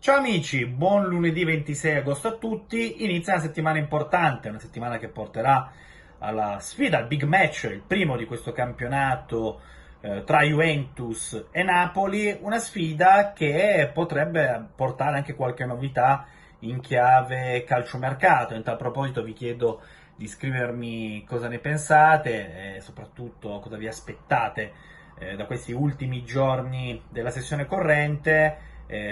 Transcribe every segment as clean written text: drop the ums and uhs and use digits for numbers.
Ciao amici, buon lunedì 26 agosto a tutti. Inizia una settimana importante, una settimana che porterà alla sfida, al big match, il primo di questo campionato tra Juventus e Napoli, una sfida che potrebbe portare anche qualche novità in chiave calciomercato. In tal proposito vi chiedo di scrivermi cosa ne pensate e soprattutto cosa vi aspettate da questi ultimi giorni della sessione corrente,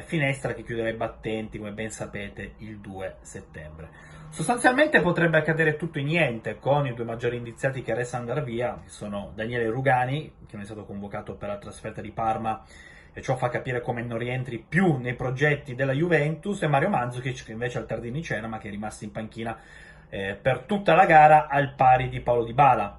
finestra che chiuderà i battenti, come ben sapete, il 2 settembre. Sostanzialmente potrebbe accadere tutto e niente con i due maggiori indiziati che restano andare via, che sono Daniele Rugani, che non è stato convocato per la trasferta di Parma, e ciò fa capire come non rientri più nei progetti della Juventus, e Mario Mandzukic, che invece al Tardini c'era, ma che è rimasto in panchina per tutta la gara, al pari di Paolo Dybala.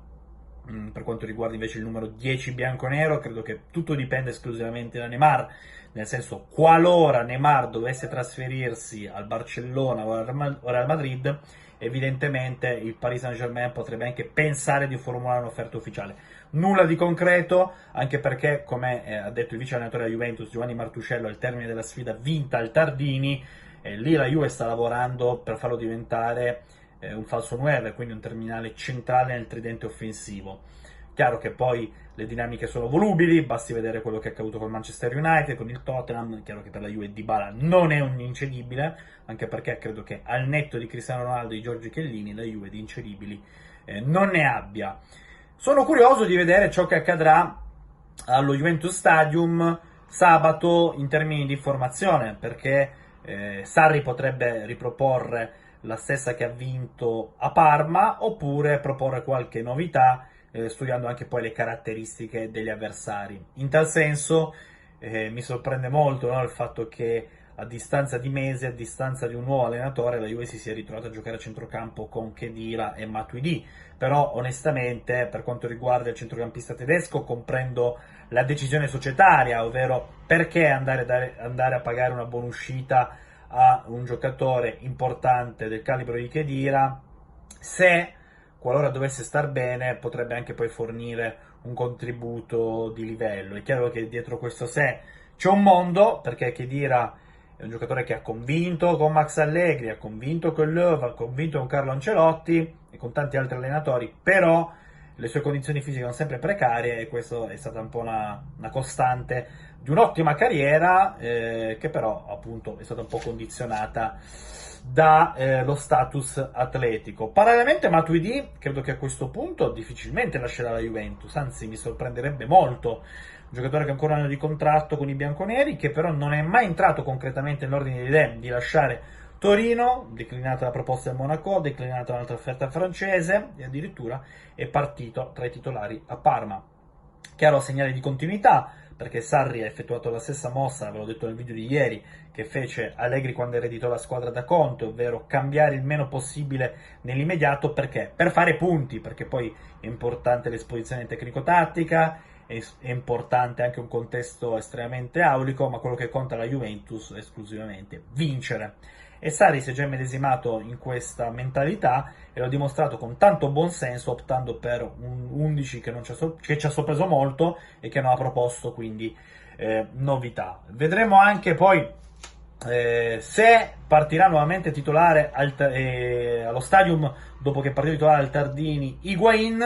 Per quanto riguarda invece il numero 10 bianconero, credo che tutto dipenda esclusivamente da Neymar, nel senso, qualora Neymar dovesse trasferirsi al Barcellona o al Real Madrid, evidentemente il Paris Saint-Germain potrebbe anche pensare di formulare un'offerta ufficiale. Nulla di concreto, anche perché, come ha detto il vice allenatore della Juventus Giovanni Martuscello al termine della sfida vinta al Tardini, lì la Juve sta lavorando per farlo diventare un falso 9, quindi un terminale centrale nel tridente offensivo. Chiaro che poi le dinamiche sono volubili, basti vedere quello che è accaduto con Manchester United, con il Tottenham. Chiaro che per la Juve Dybala non è un incedibile, anche perché credo che al netto di Cristiano Ronaldo e di Giorgio Chiellini la Juve di incedibili non ne abbia. Sono curioso di vedere ciò che accadrà allo Juventus Stadium sabato in termini di formazione, perché Sarri potrebbe riproporre la stessa che ha vinto a Parma, oppure proporre qualche novità, studiando anche poi le caratteristiche degli avversari. In tal senso mi sorprende molto, no, il fatto che a distanza di mesi, a distanza di un nuovo allenatore, la Juve si sia ritrovata a giocare a centrocampo con Khedira e Matuidi. Però onestamente, per quanto riguarda il centrocampista tedesco, comprendo la decisione societaria, ovvero perché andare a pagare una buonuscita a un giocatore importante del calibro di Khedira, se, qualora dovesse star bene, potrebbe anche poi fornire un contributo di livello. È chiaro che dietro questo se c'è un mondo, perché Khedira è un giocatore che ha convinto con Max Allegri, ha convinto con Löw, ha convinto con Carlo Ancelotti e con tanti altri allenatori, però le sue condizioni fisiche sono sempre precarie, e questo è stata un po' una costante di un'ottima carriera, che però appunto è stata un po' condizionata dallo status atletico. Parallelamente Matuidi credo che a questo punto difficilmente lascerà la Juventus, anzi mi sorprenderebbe molto. Un giocatore che ha ancora un anno di contratto con i bianconeri, che però non è mai entrato concretamente nell'ordine di idee di lasciare Torino, declinata la proposta del Monaco, declinata un'altra offerta francese, e addirittura è partito tra i titolari a Parma. Chiaro segnale di continuità, perché Sarri ha effettuato la stessa mossa, ve l'ho detto nel video di ieri, che fece Allegri quando ereditò la squadra da Conte, ovvero cambiare il meno possibile nell'immediato. Perché? Per fare punti, perché poi è importante l'esposizione tecnico-tattica, è importante anche un contesto estremamente aulico, ma quello che conta alla Juventus è esclusivamente vincere. E Sarri si è già immedesimato in questa mentalità e l'ha dimostrato con tanto buonsenso, optando per un 11 che ci ha sorpreso molto e che non ha proposto quindi novità. Vedremo anche poi se partirà nuovamente titolare allo Stadium dopo che è partito titolare al Tardini Higuain,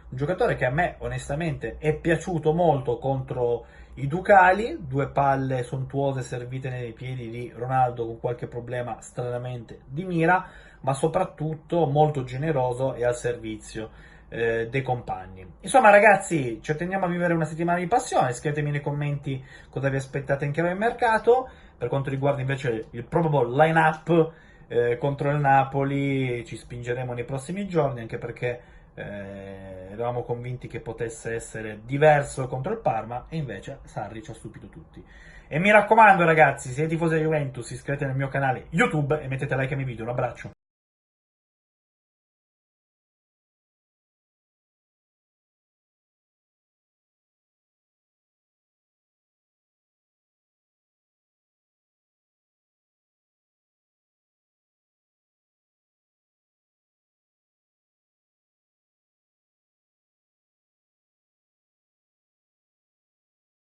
un giocatore che a me onestamente è piaciuto molto contro i Ducali, due palle sontuose servite nei piedi di Ronaldo con qualche problema stranamente di mira, ma soprattutto molto generoso e al servizio dei compagni. Insomma ragazzi, ci attendiamo a vivere una settimana di passione. Scrivetemi nei commenti cosa vi aspettate in chiave mercato. Per quanto riguarda invece il probable line-up contro il Napoli, ci spingeremo nei prossimi giorni, anche perché eravamo convinti che potesse essere diverso contro il Parma, e invece Sarri ci ha stupito tutti. E mi raccomando ragazzi, se siete tifosi di Juventus, iscrivetevi nel mio canale YouTube e mettete like ai miei video. Un abbraccio.